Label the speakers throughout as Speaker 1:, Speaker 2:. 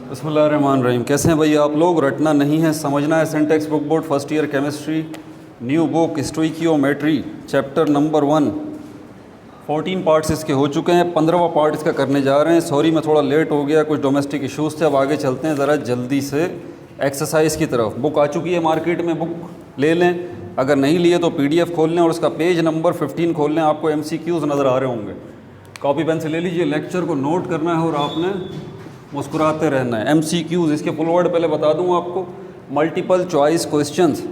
Speaker 1: बिस्मिल्लाहिर्रहमानिर्रहीम। कैसे हैं भैया आप लोग? रटना नहीं है, समझना है। Syntax book board first year chemistry, new book stoichiometry, chapter number 1। 14 parts इसके हो चुके हैं, 15वां पार्ट इसका करने जा रहे हैं। सॉरी मैं थोड़ा लेट हो गया, कुछ डोमेस्टिक इश्यूज़ थे। अब आगे चलते हैं ज़रा जल्दी से एक्सरसाइज की तरफ। बुक आ चुकी है मार्केट में, बुक ले लें। अगर नहीं लिए तो PDF खोल लें और उसका पेज नंबर 15 खोल लें। आपको MCQs नज़र आ रहे होंगे। कॉपी पेन से ले लीजिए, लेक्चर को नोट करना है और आपने मुस्कुराते रहना है। MCQs इसके फुल वर्ड पहले बता दूं आपको। Multiple choice questions.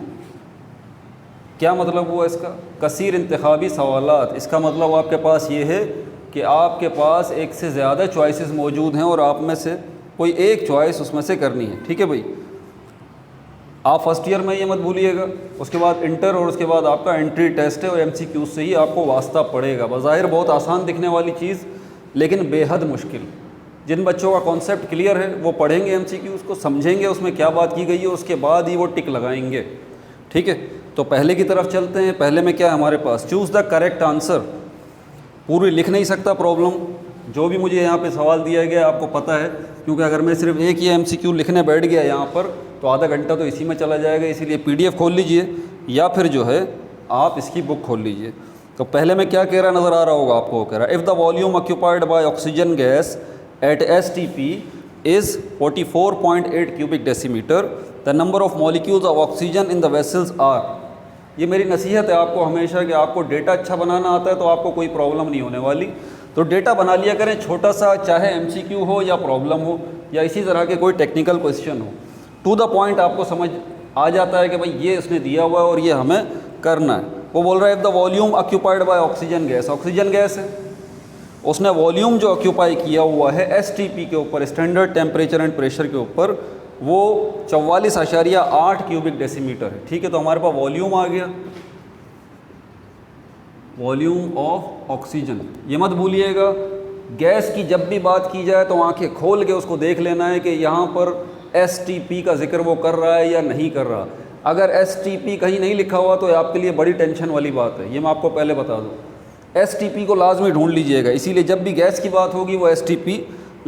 Speaker 1: क्या मतलब हुआ इसका? कसीर इंतखाबी सवालात। इसका मतलब आपके पास ये है कि आपके पास एक से ज़्यादा चॉइसेस मौजूद हैं और आप में से कोई एक चॉइस उसमें से करनी है। ठीक है भाई, आप फर्स्ट ईयर में ये मत भूलिएगा। उसके बाद इंटर और उसके बाद आपका एंट्री टेस्ट है और MCQs से ही आपको वास्ता पड़ेगा। बज़ाहिर बहुत आसान दिखने वाली चीज़, लेकिन बेहद मुश्किल। जिन बच्चों का कॉन्सेप्ट क्लियर है वो पढ़ेंगे MCQs को, समझेंगे उसमें क्या बात की गई है, उसके बाद ही वो टिक लगाएंगे। ठीक है, तो पहले की तरफ चलते हैं। पहले में क्या है हमारे पास? Choose the correct answer. पूरी लिख नहीं सकता प्रॉब्लम, जो भी मुझे यहाँ पे सवाल दिया गया आपको पता है, क्योंकि अगर मैं सिर्फ एक ही MCQ लिखने बैठ गया यहाँ पर तो आधा घंटा तो इसी में चला जाएगा। इसीलिए PDF खोल लीजिए या फिर जो है आप इसकी बुक खोल लीजिए। तो पहले में क्या कह रहा नज़र आ रहा होगा आपको? वो कह रहा है if the volume occupied by oxygen gas at STP is 44.8 cubic decimeter, the number of molecules of oxygen in the vessels are। ये मेरी नसीहत है आपको हमेशा कि आपको डेटा अच्छा बनाना आता है तो आपको कोई प्रॉब्लम नहीं होने वाली। तो डेटा बना लिया करें छोटा सा, चाहे MCQ हो या प्रॉब्लम हो या इसी तरह के कोई टेक्निकल क्वेश्चन हो। टू द पॉइंट आपको समझ आ जाता है कि भाई ये उसने दिया हुआ है और ये हमें करना है। वो बोल रहा है if the volume occupied by oxygen gas, oxygen gas है, उसने वॉल्यूम जो ऑक्यूपाई किया हुआ है STP के ऊपर, स्टैंडर्ड टेम्परेचर एंड प्रेशर के ऊपर, वो 44.8 क्यूबिक डेसीमीटर है। ठीक है, तो हमारे पास वॉल्यूम आ गया, वॉल्यूम ऑफ ऑक्सीजन। ये मत भूलिएगा, गैस की जब भी बात की जाए तो आंखें खोल के उसको देख लेना है कि यहाँ पर STP का जिक्र वो कर रहा है या नहीं कर रहा। अगर STP कहीं नहीं लिखा हुआ तो आपके लिए बड़ी टेंशन वाली बात है, ये मैं आपको पहले बता दूँ। STP को लाजमी ढूंढ लीजिएगा, इसीलिए जब भी गैस की बात होगी वो STP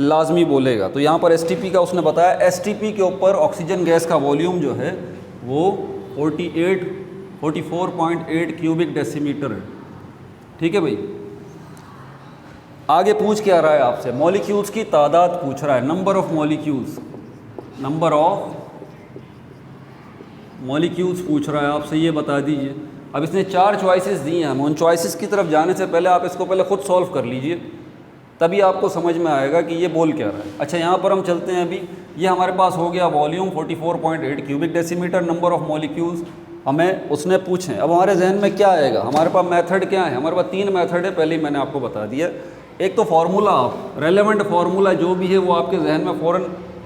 Speaker 1: लाजमी बोलेगा। तो यहाँ पर STP का उसने बताया, STP के ऊपर ऑक्सीजन गैस का वॉल्यूम जो है वो 44.8 क्यूबिक डेसीमीटर है। ठीक है भाई, आगे पूछ क्या रहा है आपसे? मॉलिक्यूल्स की तादाद पूछ रहा है, number of molecules, number of molecules पूछ रहा है आपसे। ये बता दीजिए। अब इसने 4 चॉइसेस दी हैं। उन चॉइसेस की तरफ जाने से पहले आप इसको पहले ख़ुद सॉल्व कर लीजिए, तभी आपको समझ में आएगा कि ये बोल क्या रहा है। अच्छा, यहाँ पर हम चलते हैं। अभी ये हमारे पास हो गया volume 44.8 cubic decimetre, number of molecules हमें उसने पूछे। अब हमारे जहन में क्या आएगा? हमारे पास मेथड क्या है? हमारे पास 3 मेथड है, पहले ही मैंने आपको बता दिया। एक तो फार्मूला, आप रेलेवेंट फार्मूला जो भी है वो आपके जहन में फ़ौरन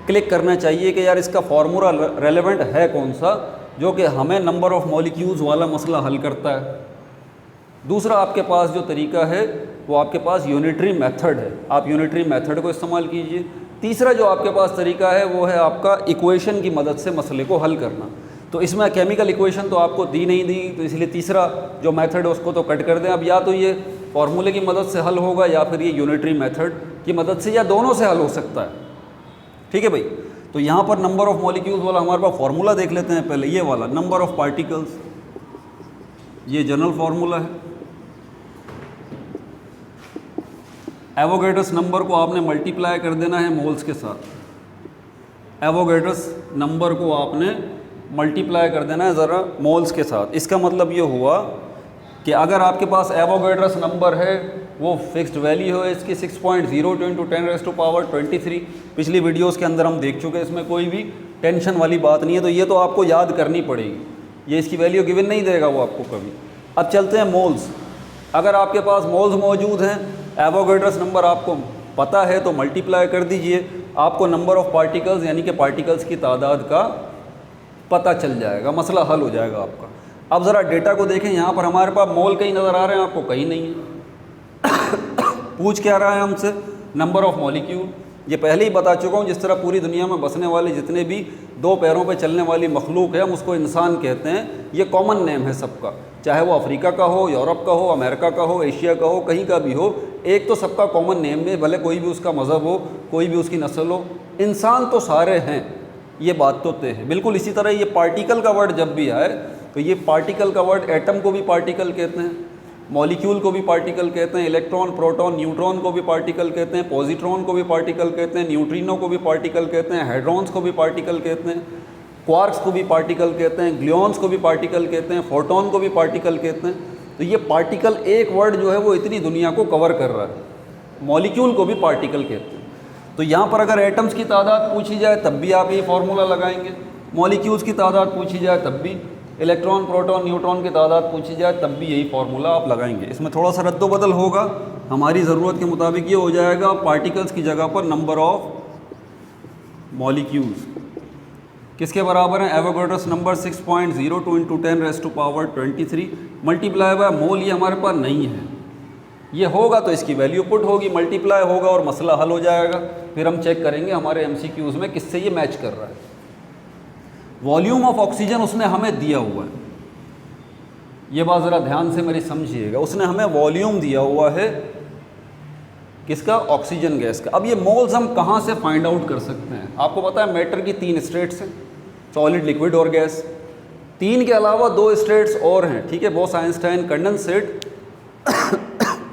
Speaker 1: क्लिक करना चाहिए कि यार इसका फार्मूला रेलेवेंट है कौन सा, जो कि हमें नंबर ऑफ़ मॉलिक्यूल्स वाला मसला हल करता है। दूसरा आपके पास जो तरीका है वो आपके पास यूनिटरी मेथड है, आप यूनिटरी मेथड को इस्तेमाल कीजिए। तीसरा जो आपके पास तरीका है वो है आपका इक्वेशन की मदद से मसले को हल करना। तो इसमें केमिकल इक्वेशन तो आपको दी नहीं दी, तो इसलिए तीसरा जो मेथड है उसको तो कट कर दें। अब या तो ये फार्मूले की मदद से हल होगा या फिर ये यूनिटरी मेथड की मदद से, या दोनों से हल हो सकता है। ठीक है भाई, तो यहाँ पर नंबर ऑफ़ मॉलिक्यूल्स वाला हमारे पास फार्मूला देख लेते हैं पहले। ये वाला नंबर ऑफ़ पार्टिकल्स, ये जनरल फार्मूला है। एवोगैड्रस नंबर को आपने मल्टीप्लाई कर देना है मोल्स के साथ। एवोगैड्रस नंबर को आपने मल्टीप्लाई कर देना है ज़रा मोल्स के साथ। इसका मतलब ये हुआ कि अगर आपके पास एवोगैड्रस नंबर है वो फिक्स्ड वैल्यू है इसकी 6.02 × 10⁻23। पिछली वीडियोस के अंदर हम देख चुके हैं, इसमें कोई भी टेंशन वाली बात नहीं है। तो ये तो आपको याद करनी पड़ेगी, ये इसकी वैल्यू गिवन नहीं देगा वो आपको कभी। अब चलते हैं मोल्स। अगर आपके पास मोल्स मौजूद हैं, एवोगैड्रस नंबर आपको पता है तो मल्टीप्लाई कर दीजिए, आपको नंबर ऑफ़ पार्टिकल्स यानी कि पार्टिकल्स की तादाद का पता चल जाएगा, मसला हल हो जाएगा आपका। अब ज़रा डेटा को देखें, यहाँ पर हमारे पास मोल कहीं नज़र आ रहे हैं, आपको कहीं नहीं है। पूछ क्या रहा है हमसे? Number of molecule. ये पहले ही बता चुका हूँ, जिस तरह पूरी दुनिया में बसने वाले जितने भी दो पैरों पर चलने वाली मखलूक है हम उसको इंसान कहते हैं। ये कॉमन नेम है सबका, चाहे वो अफ्रीका का हो, यूरोप का हो, अमेरिका का हो, एशिया का हो, कहीं का भी हो, एक तो सबका कॉमन नेम है, भले कोई भी उसका मज़हब हो, कोई भी उसकी नस्ल हो, इंसान तो सारे हैं, ये बात तो तय है। बिल्कुल इसी तरह ये पार्टिकल का वर्ड जब भी आए तो ये पार्टिकल का वर्ड, एटम को भी पार्टिकल कहते हैं, मॉलिक्यूल को भी पार्टिकल कहते हैं, इलेक्ट्रॉन, प्रोटॉन, न्यूट्रॉन को भी पार्टिकल कहते हैं, पॉजिट्रॉन को भी पार्टिकल कहते हैं, न्यूट्रिनो को भी पार्टिकल कहते हैं, हाइड्रॉन्स को भी पार्टिकल कहते हैं, क्वार्क्स को भी पार्टिकल कहते हैं, ग्लूऑन्स को भी पार्टिकल कहते हैं, फोटॉन को भी पार्टिकल कहते हैं। तो ये पार्टिकल एक वर्ड जो है वो इतनी दुनिया को कवर कर रहा है। मॉलिक्यूल को भी पार्टिकल कहते हैं। तो यहाँ पर अगर एटम्स की तादाद पूछी जाए तब भी आप ये फार्मूला लगाएंगे, मॉलिक्यूल्स की तादाद पूछी जाए तब भी, इलेक्ट्रॉन, प्रोटॉन, न्यूट्रॉन की तादाद पूछी जाए तब भी यही फार्मूला आप लगाएंगे। इसमें थोड़ा सा रद्दोबदल होगा, हमारी ज़रूरत के मुताबिक ये हो जाएगा, पार्टिकल्स की जगह पर नंबर ऑफ मॉलिक्यूल्स किसके बराबर है, Avogadro's number 6.02 × 10⁻23 multiply by mole. ये हमारे पास नहीं है, ये होगा तो इसकी वैल्यू पुट होगी, मल्टीप्लाई होगा और मसला हल हो जाएगा। फिर हम चेक करेंगे हमारे MCQs में किससे ये मैच कर रहा है। वॉल्यूम ऑफ ऑक्सीजन उसने हमें दिया हुआ है, ये बात ज़रा ध्यान से मेरी समझिएगा, उसने हमें वॉल्यूम दिया हुआ है किसका, ऑक्सीजन गैस का। अब ये मोल्स हम कहाँ से फाइंड आउट कर सकते हैं? आपको पता है मैटर की 3 स्टेट्स हैं, सॉलिड, लिक्विड और गैस। 3 के अलावा 2 स्टेट्स और हैं, ठीक है, बोस-आइंस्टाइन, कंडेंसेट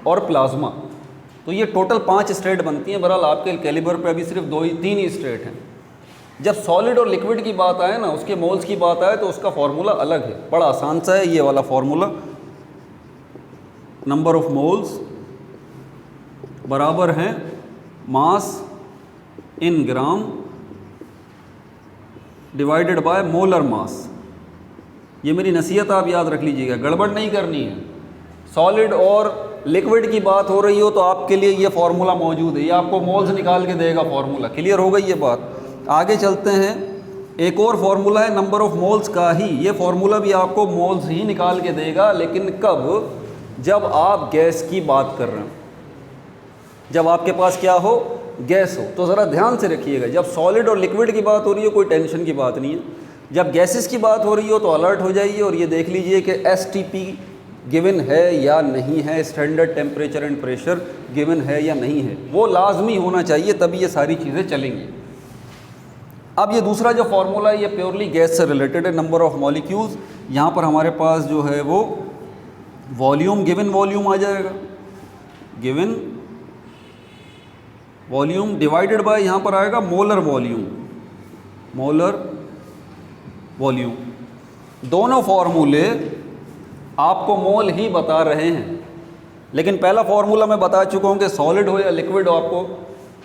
Speaker 1: और प्लाज्मा। तो ये टोटल 5 स्टेट बनती हैं। बहरहाल आपके कैलिबर पे अभी सिर्फ 3 ही स्टेट हैं। जब सॉलिड और लिक्विड की बात आए ना, उसके मोल्स की बात आए तो उसका फॉर्मूला अलग है, बड़ा आसान सा है ये वाला फॉर्मूला। नंबर ऑफ मोल्स बराबर हैं mass in gram divided by molar mass. ये मेरी नसीहत आप याद रख लीजिएगा, गड़बड़ नहीं करनी है। सॉलिड और लिक्विड की बात हो रही हो तो आपके लिए ये फार्मूला मौजूद है, ये आपको मोल्स निकाल के देगा फार्मूला। क्लियर हो गई ये बात? आगे चलते हैं, एक और फार्मूला है नंबर ऑफ मोल्स का ही, ये फार्मूला भी आपको मोल्स ही निकाल के देगा, लेकिन कब? जब आप गैस की बात कर रहे हो, जब आपके पास क्या हो, गैस हो। तो ज़रा ध्यान से रखिएगा, जब सॉलिड और लिक्विड की बात हो रही हो कोई टेंशन की बात नहीं है, जब गैसेस की बात हो रही हो तो अलर्ट हो जाइए और ये देख लीजिए कि STP गिवन है या नहीं है, standard temperature and pressure given है या नहीं है, वो लाजमी होना चाहिए, तभी ये सारी चीज़ें चलेंगी। अब ये दूसरा जो फार्मूला है ये प्योरली गैस से रिलेटेड है, नंबर ऑफ मॉलिक्यूल्स। यहाँ पर हमारे पास जो है वो वॉल्यूम, गिवन वॉल्यूम आ जाएगा, गिवन वॉल्यूम डिवाइडेड बाय यहाँ पर आएगा मोलर वॉल्यूम, मोलर वॉल्यूम। दोनों फार्मूले आपको मोल ही बता रहे हैं, लेकिन पहला फार्मूला मैं बता चुका हूँ कि सॉलिड हो या लिक्विड हो आपको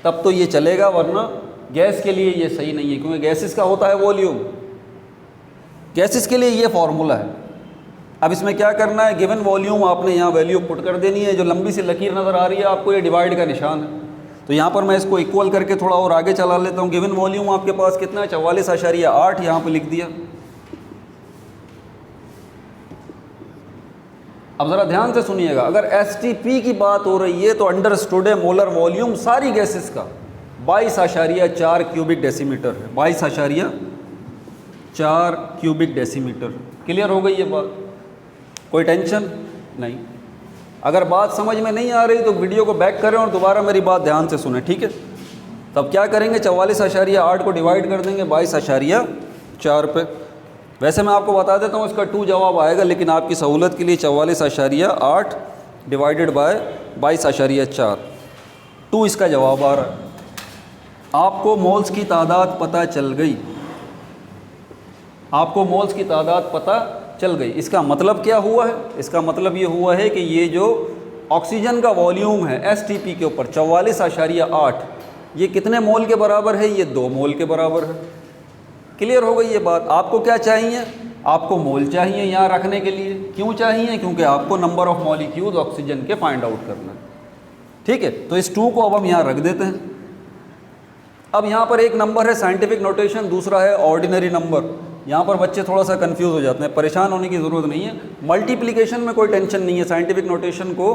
Speaker 1: तब तो ये चलेगा, वरना गैस के लिए ये सही नहीं है, क्योंकि गैसेस का होता है वॉल्यूम, गैसेस के लिए ये फार्मूला है। अब इसमें क्या करना है, गिवन वॉल्यूम आपने यहाँ वैल्यू पुट कर देनी है। जो लंबी सी लकीर नज़र आ रही है आपको, ये डिवाइड का निशान है, तो यहाँ पर मैं इसको इक्वल करके थोड़ा और आगे चला लेता हूँ। गिवन वॉल्यूम आपके पास कितना है, 44.8 यहाँ पर लिख दिया। अब ज़रा ध्यान से सुनिएगा, अगर STP की बात हो रही है तो अंडरस्टूड है मोलर वॉल्यूम सारी गैसेस का 22.4 क्यूबिक डेसीमीटर है, 22.4 क्यूबिक डेसीमीटर। क्लियर हो गई ये बात? कोई टेंशन नहीं। अगर बात समझ में नहीं आ रही तो वीडियो को बैक करें और दोबारा मेरी बात ध्यान से सुनें, ठीक है? तब क्या करेंगे, 44.8 को डिवाइड कर देंगे 22.4 पे। वैसे मैं आपको बता देता हूँ इसका 2 जवाब आएगा, लेकिन आपकी सहूलत के लिए 44.8 डिवाइडेड बाय 22.4, 2 इसका जवाब आ रहा है। आपको मोल्स की तादाद पता चल गई, आपको मोल्स की तादाद पता चल गई। इसका मतलब क्या हुआ है? इसका मतलब ये हुआ है कि ये जो ऑक्सीजन का वॉल्यूम है STP के ऊपर 44.8, ये कितने मोल के बराबर है? ये 2 मोल के बराबर है। क्लियर हो गई ये बात? आपको क्या चाहिए? आपको मोल चाहिए यहाँ रखने के लिए। क्यों चाहिए? क्योंकि आपको नंबर ऑफ मॉलिक्यूल्स ऑक्सीजन के फाइंड आउट करना है, ठीक है? तो इस 2 को अब हम यहाँ रख देते हैं। अब यहाँ पर एक नंबर है साइंटिफिक नोटेशन, दूसरा है ऑर्डिनरी नंबर। यहाँ पर बच्चे थोड़ा सा कंफ्यूज हो जाते हैं, परेशान होने की ज़रूरत नहीं है। मल्टीप्लिकेशन में कोई टेंशन नहीं है, साइंटिफिक नोटेशन को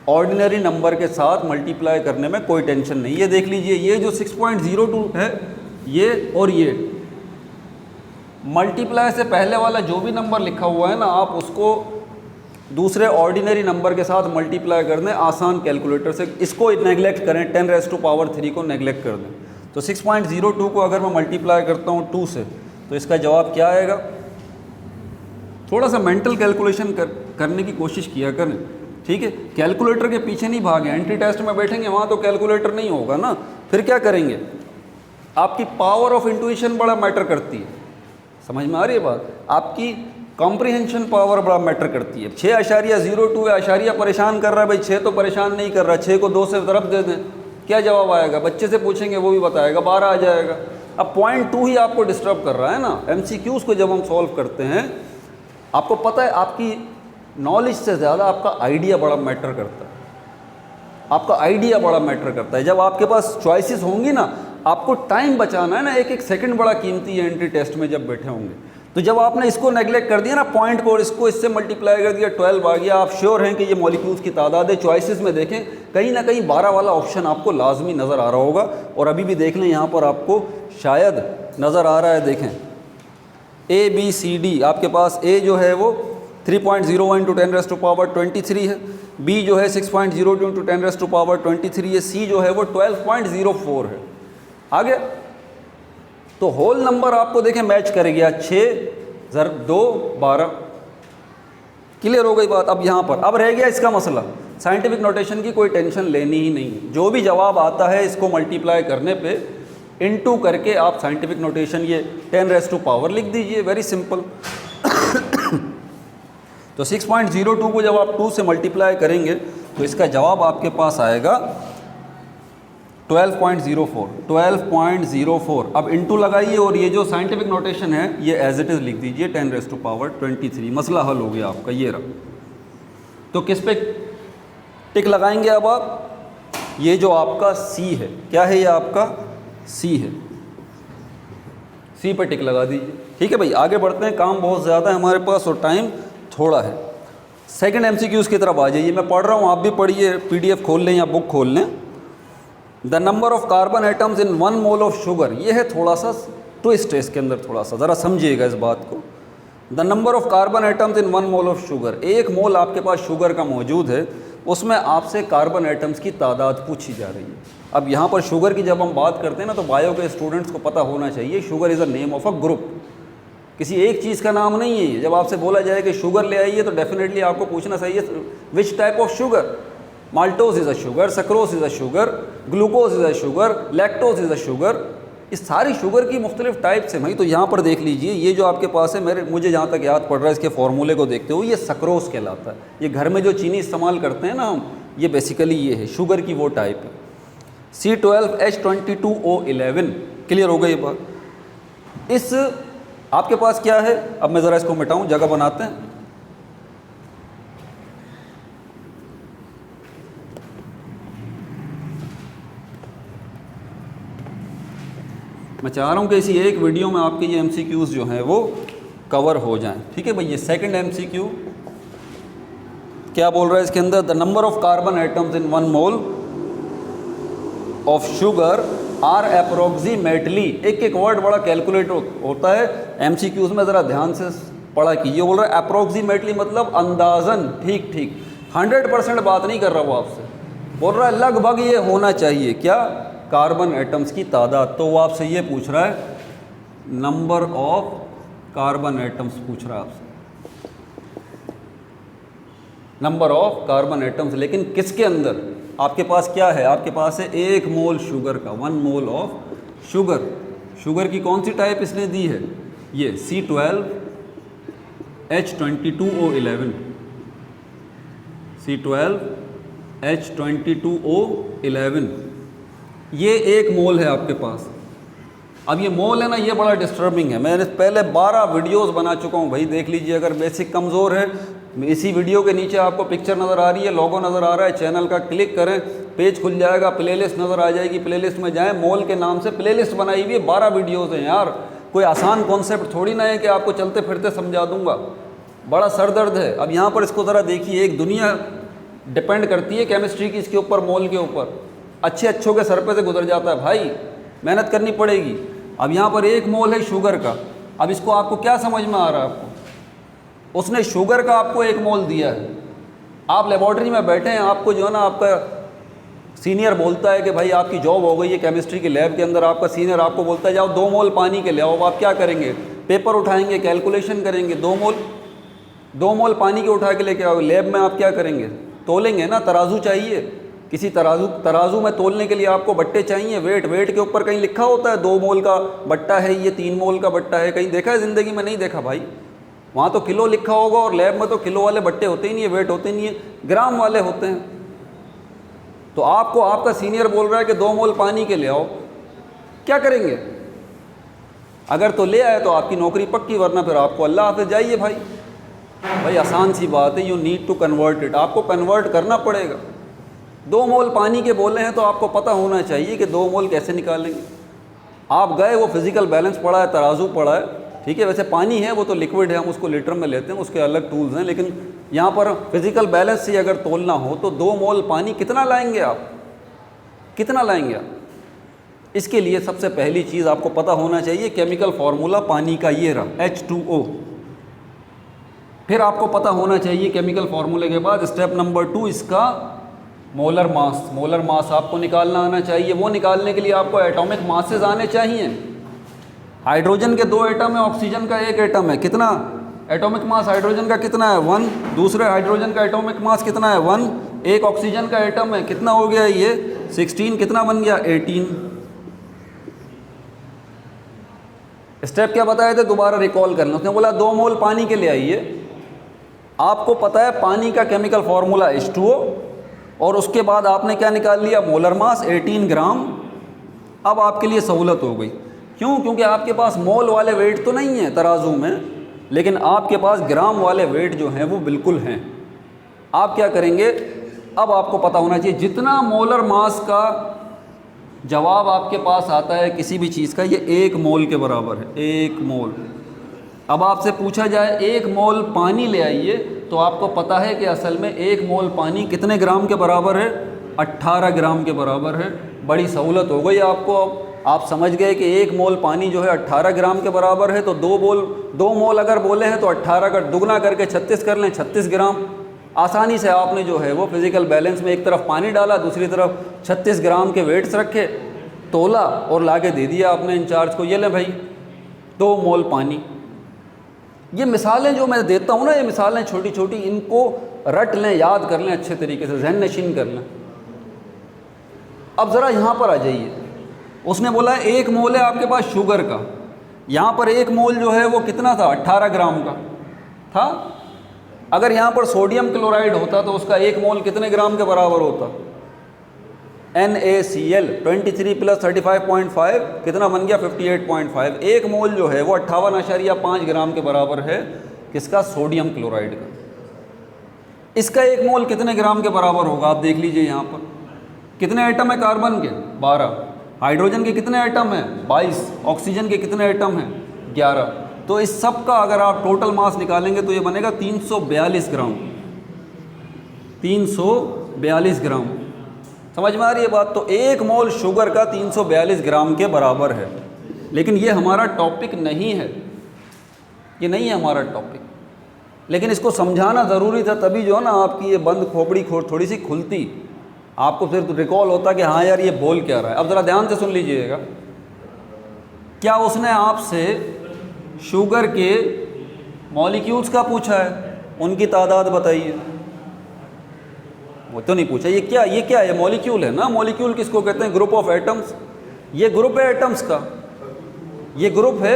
Speaker 1: ऑर्डिनरी नंबर के साथ मल्टीप्लाई करने में कोई टेंशन नहीं। ये देख लीजिए, ये जो 6.02 है ये और ये मल्टीप्लाई से पहले वाला जो भी नंबर लिखा हुआ है ना, आप उसको दूसरे ऑर्डिनरी नंबर के साथ मल्टीप्लाई कर दें आसान कैलकुलेटर से। इसको नेगलेक्ट करें, 10⁻³ को नेगलेक्ट कर दें। तो 6.02 को अगर मैं मल्टीप्लाई करता हूँ 2 से तो इसका जवाब क्या आएगा? थोड़ा सा मेंटल कैलकुलेशन करने की कोशिश किया करें, ठीक है। कैलकुलेटर के पीछे नहीं भागें। एंट्री टेस्ट में बैठेंगे वहाँ तो कैलकुलेटर नहीं होगा ना, फिर क्या करेंगे? आपकी पावर ऑफ इंट्यूशन बड़ा मैटर करती है, समझ में आ रही है बात? आपकी कॉम्प्रिहेंशन पावर बड़ा मैटर करती है। 6.02 है, आशारिया परेशान कर रहा है भाई, 6 तो परेशान नहीं कर रहा, 6 को 2 से तरफ दे दें, क्या जवाब आएगा? बच्चे से पूछेंगे वो भी बताएगा, 12 आ जाएगा। अब 0.2 ही आपको डिस्टर्ब कर रहा है ना। MCQs को जब हम सॉल्व करते हैं, आपको पता है आपकी नॉलेज से ज़्यादा आपका आइडिया बड़ा मैटर करता है। आपका आइडिया बड़ा मैटर करता है। जब आपके पास चॉइसेस होंगी ना, आपको टाइम बचाना है ना, एक एक सेकंड बड़ा कीमती है एंट्री टेस्ट में जब बैठे होंगे। तो जब आपने इसको नेगलेक्ट कर दिया ना पॉइंट को, और इसको इससे मल्टीप्लाई कर दिया, 12 आ गया, आप श्योर हैं कि ये मॉलिक्यूल्स की तादाद है। चॉइसेस में देखें, कहीं ना कहीं 12 वाला ऑप्शन आपको लाजमी नज़र आ रहा होगा। और अभी भी देख लें, यहाँ पर आपको शायद नज़र आ रहा है, देखें ABCD। आपके पास A जो है वो 3.01 × 10⁻23 है, B जो है 6.02 × 10⁻23 है, C जो है वो 12.04 है। आगे तो होल नंबर आपको देखें मैच कर गया, 6 × 2 12। क्लियर हो गई बात? अब यहाँ पर अब रह गया इसका मसला। साइंटिफिक नोटेशन की कोई टेंशन लेनी ही नहीं, जो भी जवाब आता है इसको मल्टीप्लाई करने पे इनटू करके आप साइंटिफिक नोटेशन ये 10⁻⁴ लिख दीजिए, वेरी सिंपल। तो 6.02 को जब आप 2 से मल्टीप्लाई करेंगे तो इसका जवाब आपके पास आएगा 12.04। 12.04। अब इनटू लगाइए और ये जो साइंटिफिक नोटेशन है ये एज इट इज़ लिख दीजिए 10⁻23। मसला हल हो गया आपका, ये रहा। तो किस पे टिक लगाएंगे अब आप? ये जो आपका C है, क्या है ये आपका C है, C पे टिक लगा दीजिए। ठीक है भाई, आगे बढ़ते हैं, काम बहुत ज़्यादा है हमारे पास और टाइम थोड़ा है। सेकंड MCQs की तरफ आ जाइए। मैं पढ़ रहा हूँ, आप भी पढ़िए, PDF खोल लें या बुक खोल लें। The number of carbon atoms in 1 mole of sugar, ये है थोड़ा सा ट्विस्ट है इसके अंदर, थोड़ा सा ज़रा समझिएगा इस बात को। The number of carbon atoms in 1 mole of sugar, 1 मोल आपके पास शुगर का मौजूद है, उसमें आपसे कार्बन एटम्स की तादाद पूछी जा रही है। अब यहाँ पर शुगर की जब हम बात करते हैं ना, तो बायो के स्टूडेंट्स को पता होना चाहिए sugar is a name of a group, किसी एक चीज़ का नाम नहीं है। जब आपसे बोला जाए कि शुगर ले आइए तो डेफिनेटली आपको पूछना चाहिए which type of sugar. Maltose is a sugar, sucrose is a sugar, glucose is a sugar, lactose is a sugar. इस सारी शुगर की मुख्तलिफ टाइप्स हैं भाई। तो यहाँ पर देख लीजिए, ये जो आपके पास है, मुझे जहाँ तक याद पड़ रहा है इसके फॉर्मूले को देखते हुए, ये सक्रोज कहलाता है। ये घर में जो चीनी इस्तेमाल करते हैं ना हम, ये बेसिकली ये है, शुगर की वो टाइप है। C12H22O11। क्लियर हो गई बात? इस आपके पास क्या है, अब मैं ज़रा इसको मिटाऊं, जगह बनाते हैं। मैं चाह रहा हूं कि इसी एक वीडियो में आपके ये MCQs जो हैं वो कवर हो जाएं। ठीक है भाई, ये सेकंड MCQ क्या बोल रहा है इसके अंदर? The number of carbon atoms in 1 mole of sugar are approximately. एक एक वर्ड बड़ा कैलकुलेट होता है MCQs में, ज़रा ध्यान से पढ़ा कीजिए। बोल रहा है अप्रोक्सीमेटली मतलब अंदाज़न, ठीक ठीक, 100% बात नहीं कर रहा वो आपसे, बोल रहा है लगभग ये होना चाहिए क्या, कार्बन एटम्स की तादाद। तो वो आपसे ये पूछ रहा है नंबर ऑफ कार्बन एटम्स पूछ रहा है आपसे, नंबर ऑफ कार्बन एटम्स। लेकिन किसके अंदर? आपके पास क्या है? आपके पास है 1 मोल शुगर का, 1 मोल ऑफ शुगर। शुगर की कौन सी टाइप इसने दी है? ये C12H22O11, C12H22O11, ये 1 मोल है आपके पास। अब ये मोल है ना, ये बड़ा डिस्टर्बिंग है। मैंने पहले 12 वीडियोस बना चुका हूँ भाई, देख लीजिए। अगर बेसिक कमज़ोर है, इसी वीडियो के नीचे आपको पिक्चर नज़र आ रही है, लोगो नज़र आ रहा है चैनल का, क्लिक करें, पेज खुल जाएगा, प्लेलिस्ट नज़र आ जाएगी, प्लेलिस्ट में जाएं, मोल के नाम से प्लेलिस्ट बनाई हुई है, 12 वीडियोस हैं यार। कोई आसान कॉन्सेप्ट थोड़ी ना है कि आपको चलते फिरते समझा दूंगा, बड़ा सर दर्द है। अब यहाँ पर इसको ज़रा देखिए, एक दुनिया डिपेंड करती है केमिस्ट्री की इसके ऊपर, मोल के ऊपर। अच्छे अच्छों के सर पे से गुजर जाता है भाई, मेहनत करनी पड़ेगी। अब यहाँ पर 1 मोल है शुगर का, अब इसको आपको क्या समझ में आ रहा है आपको? उसने शुगर का आपको 1 मोल दिया है, आप लेबॉर्ट्री में बैठे हैं, आपको जो है ना आपका सीनियर बोलता है कि भाई आपकी जॉब हो गई है केमिस्ट्री की लैब के अंदर, आपका सीनियर आपको बोलता है जाओ 2 मोल पानी के ले आओ। अब आप क्या करेंगे? पेपर उठाएंगे, कैलकुलेशन करेंगे, 2 मोल पानी के उठा के लेके आओ। लैब में आप क्या करेंगे? तोलेंगे ना, तराजू चाहिए, किसी तराजू में तोलने के लिए आपको बट्टे चाहिए, वेट के ऊपर कहीं लिखा होता है 2 मोल का बट्टा है, ये 3 मोल का बट्टा है, कहीं देखा है ज़िंदगी में? नहीं देखा भाई। वहाँ तो किलो लिखा होगा, और लैब में तो किलो वाले बट्टे होते ही नहीं है, वेट होते नहीं है, ग्राम वाले होते हैं। तो आपको आपका सीनियर बोल रहा है कि 2 मोल पानी के ले आओ, क्या करेंगे? अगर तो ले आए तो आपकी नौकरी पक्की, वरना फिर आपको अल्लाह हाफ़िज़, जाइए भाई। भाई आसान सी बात है, you need to convert it, आपको कन्वर्ट करना पड़ेगा। 2 मोल पानी के बोले हैं तो आपको पता होना चाहिए कि 2 मोल कैसे निकालेंगे। आप गए, वो फिज़िकल बैलेंस पड़ा है, तराजू पड़ा है, ठीक है, वैसे पानी है वो तो लिक्विड है, हम उसको लीटर में लेते हैं, उसके अलग टूल्स हैं, लेकिन यहाँ पर फिज़िकल बैलेंस से अगर तोलना हो तो 2 मोल पानी कितना लाएंगे आप? कितना लाएंगे आप? इसके लिए सबसे पहली चीज़ आपको पता होना चाहिए केमिकल फार्मूला पानी का, ये रहा H2O। फिर आपको पता होना चाहिए केमिकल फार्मूले के बाद स्टेप नंबर 2 इसका मोलर मास। मोलर मास आपको निकालना आना चाहिए। वो निकालने के लिए आपको एटॉमिक मासेस आने चाहिए। हाइड्रोजन के 2 एटम है, ऑक्सीजन का 1 एटम है, कितना एटॉमिक मास हाइड्रोजन का कितना है? 1। दूसरे हाइड्रोजन का एटॉमिक मास कितना है? 1। एक ऑक्सीजन का एटम है, कितना हो गया ये? 16। कितना बन गया? 18। स्टेप क्या बताए थे? दोबारा रिकॉल करना। उसने बोला 2 मोल पानी के ले आइए। आपको पता है पानी का केमिकल फार्मूला H2O, और उसके बाद आपने क्या निकाल लिया? मोलर मास 18 ग्राम। अब आपके लिए सहूलत हो गई। क्यों? क्योंकि आपके पास मोल वाले वेट तो नहीं है तराजू में, लेकिन आपके पास ग्राम वाले वेट जो हैं वो बिल्कुल हैं। आप क्या करेंगे? अब आपको पता होना चाहिए जितना मोलर मास का जवाब आपके पास आता है किसी भी चीज़ का, ये 1 मोल के बराबर है, 1 मोल। अब आपसे पूछा जाए 1 मोल पानी ले आइए, तो आपको पता है कि असल में 1 मोल पानी कितने ग्राम के बराबर है? 18 ग्राम के बराबर है। बड़ी सहूलत हो गई आपको। अब आप समझ गए कि 1 मोल पानी जो है 18 ग्राम के बराबर है, तो 2 मोल अगर बोले हैं तो 18 का दुगना करके 36 कर लें, 36 ग्राम। आसानी से आपने जो है वो फिज़िकल बैलेंस में एक तरफ पानी डाला, दूसरी तरफ 36 ग्राम के वेट्स रखे, तोला और लाके दे दिया आपने इंचार्ज को, ये लें भाई 2 मोल पानी। ये मिसालें जो मैं देता हूँ ना, ये मिसालें छोटी छोटी, इनको रट लें, याद कर लें अच्छे तरीके से, ज़हन नशीन कर लें। अब ज़रा यहाँ पर आ जाइए। उसने बोला 1 मोल है आपके पास शुगर का, यहाँ पर 1 मोल जो है वो कितना था? 18 ग्राम का था। अगर यहाँ पर सोडियम क्लोराइड होता तो उसका 1 मोल कितने ग्राम के बराबर होता? NaCl 23 + 35.5 कितना बन गया? 58.5। 1 मोल जो है वो 58.5 ग्राम के बराबर है, किसका? सोडियम क्लोराइड का। इसका 1 मोल कितने ग्राम के बराबर होगा? आप देख लीजिए यहाँ पर कितने एटम है कार्बन के? 12। हाइड्रोजन के कितने एटम हैं? 22। ऑक्सीजन के कितने एटम हैं? 11। तो इस सब का अगर आप टोटल मास निकालेंगे तो ये बनेगा 342 ग्राम। 342 ग्राम। समझ में आ रही है बात? तो 1 मोल शुगर का 342 ग्राम के बराबर है। लेकिन ये हमारा टॉपिक नहीं है, ये नहीं है हमारा टॉपिक, लेकिन इसको समझाना ज़रूरी था, तभी जो है ना आपकी ये बंद खोपड़ी थोड़ी सी खुलती, आपको फिर रिकॉल होता कि हाँ यार ये बोल क्या रहा है। अब ज़रा ध्यान से सुन लीजिएगा। क्या उसने आपसे शुगर के मॉलिक्यूल्स का पूछा है? उनकी तादाद बताइए। वो तो नहीं पूछा। ये क्या है? मॉलिक्यूल है ना। मॉलिक्यूल किसको कहते हैं? Group of atoms. ये ग्रुप है एटम्स का, ये ग्रुप है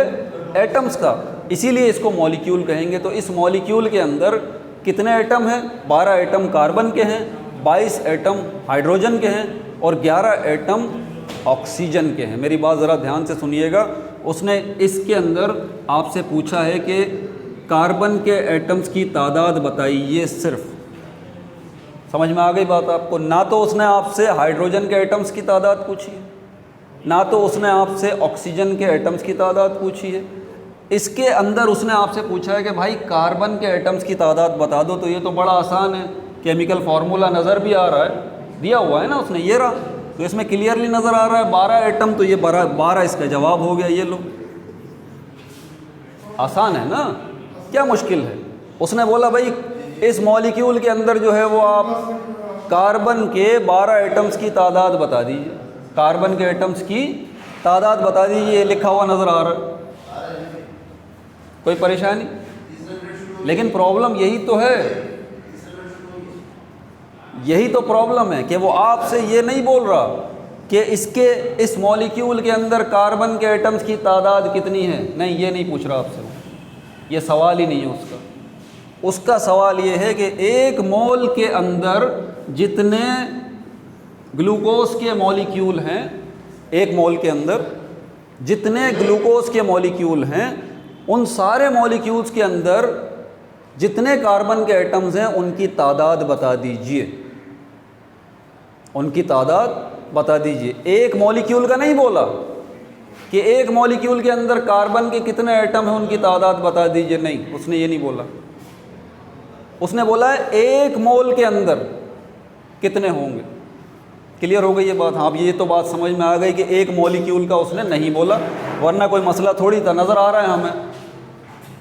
Speaker 1: एटम्स का, इसीलिए इसको मॉलिक्यूल कहेंगे। तो इस मॉलिक्यूल के अंदर कितने एटम हैं? 12 एटम कार्बन के हैं, 22 एटम हाइड्रोजन के हैं और 11 एटम ऑक्सीजन के हैं। मेरी बात ज़रा ध्यान से सुनिएगा। उसने इसके अंदर आपसे पूछा है कि कार्बन के एटम्स की तादाद बताइए सिर्फ। समझ में आ गई बात आपको? ना तो उसने आपसे हाइड्रोजन के एटम्स की तादाद पूछी है, ना तो उसने आपसे ऑक्सीजन के एटम्स की तादाद पूछी है। इसके अंदर उसने आपसे पूछा है कि भाई कार्बन के एटम्स की तादाद बता दो। तो ये तो बड़ा आसान है, केमिकल फार्मूला नज़र भी आ रहा है, दिया हुआ है ना उसने, ये रहा, तो इसमें क्लियरली नज़र आ रहा है 12 एटम, तो ये 12 इसका जवाब हो गया। ये लो, आसान है ना, क्या मुश्किल है। उसने बोला भाई इस मॉलिक्यूल के अंदर जो है वो आप कार्बन के 12 एटम्स की तादाद बता दीजिए, कार्बन के एटम्स की तादाद बता दीजिए, ये लिखा हुआ नज़र आ रहा है, कोई परेशानी? लेकिन प्रॉब्लम यही तो है, यही तो प्रॉब्लम है कि वो आपसे ये नहीं बोल रहा कि इस मॉलिक्यूल के अंदर कार्बन के एटम्स की तादाद कितनी है, नहीं, ये नहीं पूछ रहा आपसे, ये सवाल ही नहीं है उसका। उसका सवाल ये है कि एक मोल के अंदर जितने ग्लूकोज के मॉलिक्यूल हैं, एक मोल के अंदर जितने ग्लूकोज के मॉलिक्यूल हैं, उन सारे मॉलिक्यूल्स के अंदर जितने कार्बन के एटम्स हैं उनकी तादाद बता दीजिए, उनकी तादाद बता दीजिए। एक मॉलिक्यूल का नहीं बोला कि एक मॉलिक्यूल के अंदर कार्बन के कितने एटम हैं उनकी तादाद बता दीजिए, नहीं, उसने ये नहीं बोला। उसने बोला है एक मोल के अंदर कितने होंगे। क्लियर हो गई ये बात? हाँ, अब ये तो बात समझ में आ गई कि एक मॉलिक्यूल का उसने नहीं बोला, वरना कोई मसला थोड़ी था, नज़र आ रहा है हमें,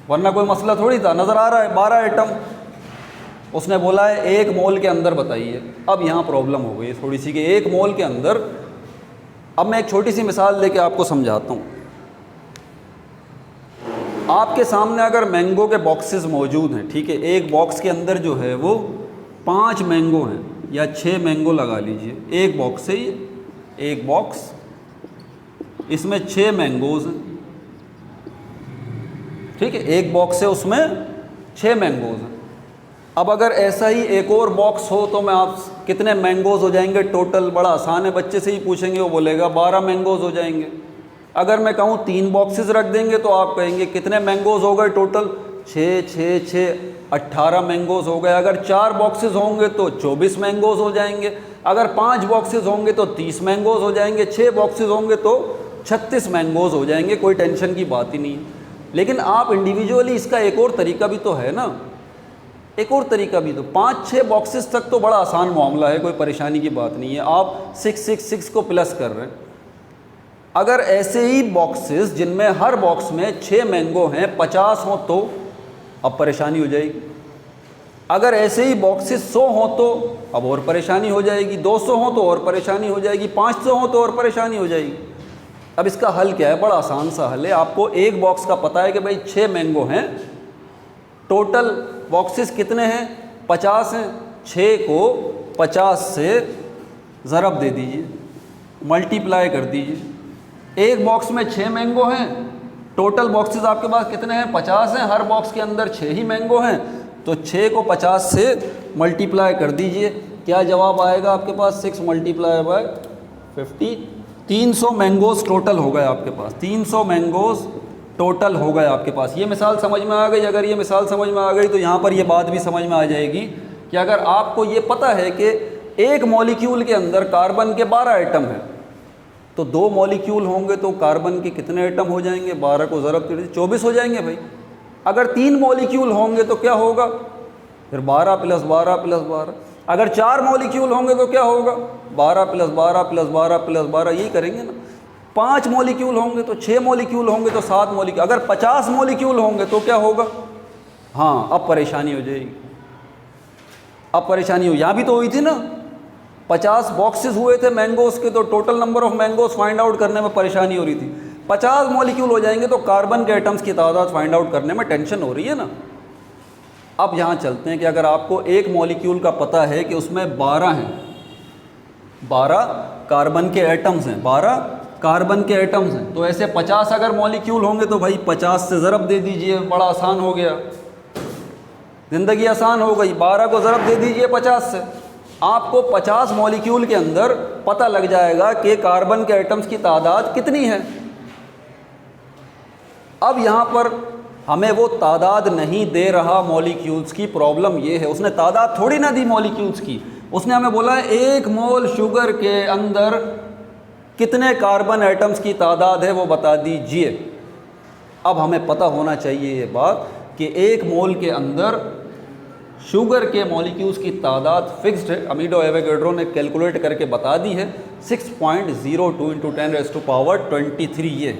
Speaker 1: वरना कोई मसला थोड़ी था, नज़र आ रहा है 12 एटम। उसने बोला है एक मोल के अंदर बताइए। अब यहाँ प्रॉब्लम हो गई थोड़ी सी कि एक मोल के अंदर, अब मैं एक छोटी सी मिसाल देके आपको समझाता हूँ। आपके सामने अगर मैंगो के बॉक्सेस मौजूद हैं, ठीक है, एक बॉक्स के अंदर जो है वो 5 मैंगो हैं या 6 मैंगो लगा लीजिए, एक बॉक्स है ये, एक बॉक्स, इसमें 6 मैंगोज़ हैं, ठीक है, एक बॉक्स है उसमें 6 मैंगोज़ हैं। अब अगर ऐसा ही एक और बॉक्स हो तो मैं आप कितने मैंगोज़ हो जाएंगे टोटल? बड़ा आसान है, बच्चे से ही पूछेंगे, वो बोलेगा 12 मैंगोज़ हो जाएंगे। अगर मैं कहूँ 3 बॉक्सेस रख देंगे तो आप कहेंगे कितने मैंगोज़ हो गए टोटल? 6 6 6 18 मैंगोज़ हो गए। अगर 4 बॉक्सेस होंगे तो 24 मैंगोज़ हो जाएंगे। अगर 5 बॉक्सेस होंगे तो 30 मैंगोज़ हो जाएंगे। 6 बॉक्सेस होंगे तो 36 मैंगोज़ हो जाएंगे। कोई टेंशन की बात ही नहीं है। लेकिन आप इंडिविजुअली, इसका एक और तरीका भी तो है ना, एक और तरीका भी तो, 5-6 बॉक्सेस तक तो बड़ा आसान मामला है, कोई परेशानी की बात नहीं है। आप 6 को प्लस कर रहे हैं। अगर ऐसे ही बॉक्सेस जिनमें हर बॉक्स में 6 मैंगो हैं 50 हो तो अब परेशानी हो जाएगी। अगर ऐसे ही बॉक्सेस 100 हो तो अब और परेशानी हो जाएगी। 200 हो तो और परेशानी हो जाएगी। 500 हो तो और परेशानी हो जाएगी। अब इसका हल क्या है? बड़ा आसान सा हल है। आपको एक बॉक्स का पता है कि भाई 6 मैंगो हैं, टोटल बॉक्सेस कितने हैं? 50 हैं। 6 को 50 से ज़रब दे दीजिए, मल्टीप्लाई कर दीजिए। एक बॉक्स में 6 मैंगो हैं, टोटल बॉक्सेस आपके पास कितने हैं? 50 हैं। हर बॉक्स के अंदर 6 ही मैंगो हैं, तो 6 को 50 से मल्टीप्लाई कर दीजिए। क्या जवाब आएगा आपके पास? 6 मल्टीप्लाई बाय 50, 300 मैंगोज़ टोटल हो गए आपके पास। 300 मैंगोज़ टोटल हो गए आपके पास। ये मिसाल समझ में आ गई? अगर ये मिसाल समझ में आ गई तो यहाँ पर ये बात भी समझ में आ जाएगी कि अगर आपको ये पता है कि एक मॉलिक्यूल के अंदर कार्बन के 12 एटम हैं, तो 2 मॉलिक्यूल होंगे तो कार्बन के कितने एटम हो जाएंगे? 12 को ज़रब कर दीजिए, 24 हो जाएंगे भाई। अगर 3 मॉलिक्यूल होंगे तो क्या होगा? फिर 12 + 12 + 12। अगर 4 मॉलिक्यूल होंगे तो क्या होगा? 12 + 12 + 12 + 12, यही करेंगे ना। 5 मॉलिक्यूल होंगे तो 6 मॉलिक्यूल होंगे तो 7 मॉलिक्यूल। अगर 50 मॉलिक्यूल होंगे तो क्या होगा? हाँ, अब परेशानी हो जाएगी। अब परेशानी हो, यहाँ भी तो हुई थी ना, 50 बॉक्सेस हुए थे मैंगोज़ के, तो total number of mangoes find out करने में परेशानी हो रही थी। 50 मॉलिक्यूल हो जाएंगे तो कार्बन के एटम्स की तादाद फाइंड आउट करने में टेंशन हो रही है ना। अब यहाँ चलते हैं कि अगर आपको एक मॉलिक्यूल का पता है कि उसमें 12 हैं, 12 कार्बन के एटम्स हैं, 12 कार्बन के एटम्स हैं, तो ऐसे 50 अगर मॉलिक्यूल होंगे तो भाई 50 से ज़रब दे दीजिए, बड़ा आसान हो गया, ज़िंदगी आसान हो गई। 12 को ज़रब दे दीजिए 50 से, आपको 50 मॉलिक्यूल के अंदर पता लग जाएगा कि कार्बन के एटम्स की तादाद कितनी है। अब यहाँ पर हमें वो तादाद नहीं दे रहा मॉलिक्यूल्स की, प्रॉब्लम ये है, उसने तादाद थोड़ी ना दी मॉलिक्यूल्स की। उसने हमें बोला है 1 मोल शुगर के अंदर कितने कार्बन एटम्स की तादाद है वो बता दीजिए। अब हमें पता होना चाहिए ये बात कि 1 मोल के अंदर शुगर के मॉलिक्यूल्स की तादाद फिक्स्ड है, अमीडो एवोगैड्रो ने कैलकुलेट करके बता दी है 6.02 इंटू 10⁻23, ये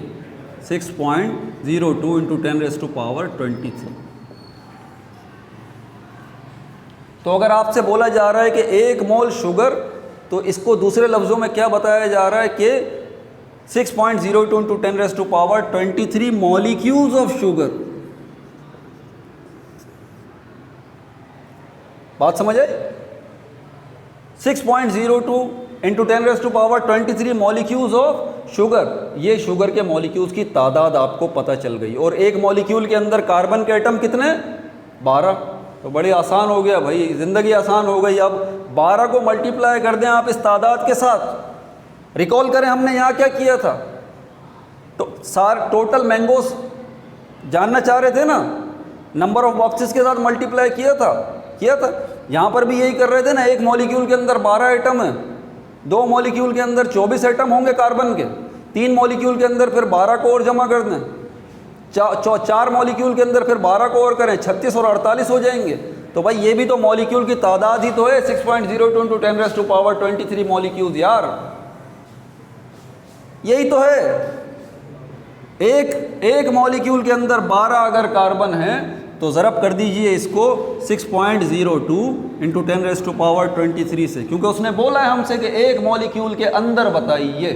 Speaker 1: 6.02 इंटू 10⁻23। तो अगर आपसे बोला जा रहा है कि 1 मोल शुगर, तो इसको दूसरे लफ्ज़ों में क्या बताया जा रहा है कि 6.02 इंटू 10⁻23 मॉलिक्यूल्स ऑफ शुगर। बात समझ आई? 6.02 इंटू 10⁻23 मॉलिक्यूल्स ऑफ शुगर, ये शुगर के मॉलिक्यूल्स की तादाद आपको पता चल गई। और एक मॉलिक्यूल के अंदर कार्बन के एटम कितने? 12। तो बड़ी आसान हो गया भाई, ज़िंदगी आसान हो गई। अब 12 को मल्टीप्लाई कर दें आप इस तादाद के साथ। रिकॉल करें हमने यहाँ क्या किया था, तो टोटल मैंगोस जानना चाह रहे थे ना, नंबर ऑफ बॉक्सेस के साथ मल्टीप्लाई किया था। यहाँ पर भी यही कर रहे थे ना, एक मॉलिक्यूल के अंदर 12 एटम है, 2 मॉलिक्यूल के अंदर 24 एटम होंगे कार्बन के, 3 मॉलिक्यूल के अंदर फिर 12 को और जमा कर दें, 4 मॉलिक्यूल के अंदर फिर 12 को और करें, 36 और 48 हो जाएंगे। तो भाई ये भी तो मॉलिक्यूल की तादाद ही तो है, 6.02 इंटू 10⁻23 मॉलिक्यूल्स यार, यही तो है। एक मॉलिक्यूल के अंदर 12 अगर कार्बन है तो ज़रब कर दीजिए इसको 6.02 इंटू 10⁻23 से, क्योंकि उसने बोला है हमसे कि एक मॉलिक्यूल के अंदर बताइए,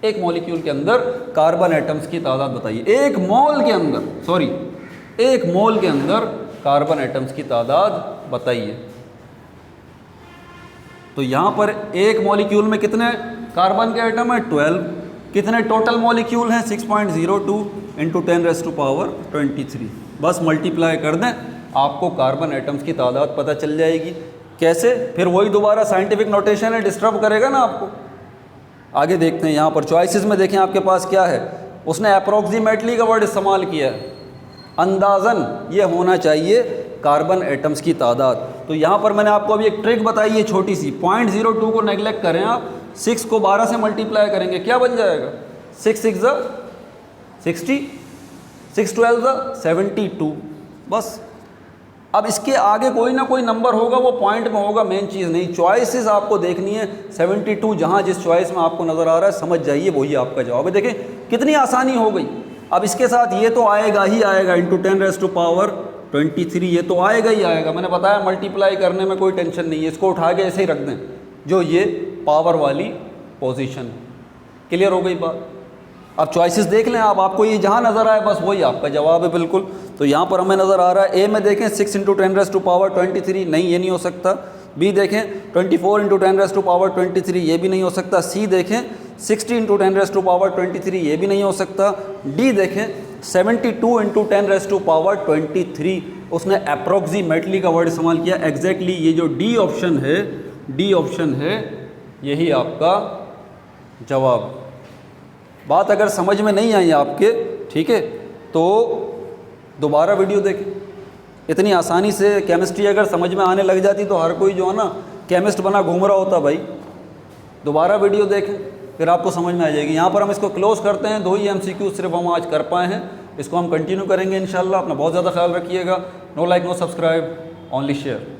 Speaker 1: एक मॉलिक्यूल के अंदर कार्बन एटम्स की तादाद बताइए। एक मोल के अंदर कार्बन एटम्स की तादाद बताइए। तो यहाँ पर एक मॉलिक्यूल में कितने कार्बन के एटम है? 12। कितने टोटल मॉलिक्यूल हैं? 6.02 इंटू 10⁻23। बस मल्टीप्लाई कर दें, आपको कार्बन एटम्स की तादाद पता चल जाएगी। कैसे? फिर वही दोबारा साइंटिफिक नोटेशन है, डिस्टर्ब करेगा ना आपको। आगे देखते हैं, यहाँ पर चॉइसेस में देखें आपके पास क्या है। उसने अप्रोक्सीमेटली का वर्ड इस्तेमाल किया है, अंदाज़न ये होना चाहिए कार्बन एटम्स की तादाद। तो यहाँ पर मैंने आपको अभी एक ट्रिक बताई है छोटी सी, 0.02 को नेगलेक्ट करें आप, 6 को 12 से मल्टीप्लाई करेंगे, क्या बन जाएगा? 6 6 60, 6 12 72। बस अब इसके आगे कोई ना कोई नंबर होगा, वो पॉइंट में होगा, मेन चीज़ नहीं। चॉइसेस आपको देखनी है, 72 जहाँ जिस चॉइस में आपको नज़र आ रहा है समझ जाइए, वही आपका जवाब है। देखें कितनी आसानी हो गई। अब इसके साथ ये तो आएगा ही आएगा, इंटू 10⁻23 ये तो आएगा ही आएगा। मैंने बताया मल्टीप्लाई करने में कोई टेंशन नहीं है, इसको उठा के ऐसे ही रख दें जो ये पावर वाली पोजीशन है। क्लियर हो गई बात? अब चॉइसेस देख लें आप, आपको ये जहाँ नज़र आए बस वही आपका जवाब है बिल्कुल। तो यहाँ पर हमें नज़र आ रहा है, ए में देखें 6 इंटू 10⁻23, नहीं ये नहीं हो सकता। बी देखें 24 इंटू 10⁻23, ये भी नहीं हो सकता। सी देखें 60 इंटू 10⁻23, ये भी नहीं हो सकता। डी देखें 72 इंटू 10⁻23, उसने अप्रोक्सीमेटली का वर्ड इस्तेमाल किया। एग्जैक्टली ये जो डी ऑप्शन है यही आपका जवाब। बात अगर समझ में नहीं आई आपके, ठीक है, तो दोबारा वीडियो देखें। इतनी आसानी से केमिस्ट्री अगर समझ में आने लग जाती तो हर कोई जो है ना केमिस्ट बना घूम रहा होता भाई। दोबारा वीडियो देखें फिर आपको समझ में आ जाएगी। यहाँ पर हम इसको क्लोज़ करते हैं। 2 ही MCQ सिर्फ हम आज कर पाए हैं, इसको हम कंटिन्यू करेंगे इंशाल्लाह। अपना बहुत ज़्यादा ख्याल रखिएगा। No like no subscribe, only share.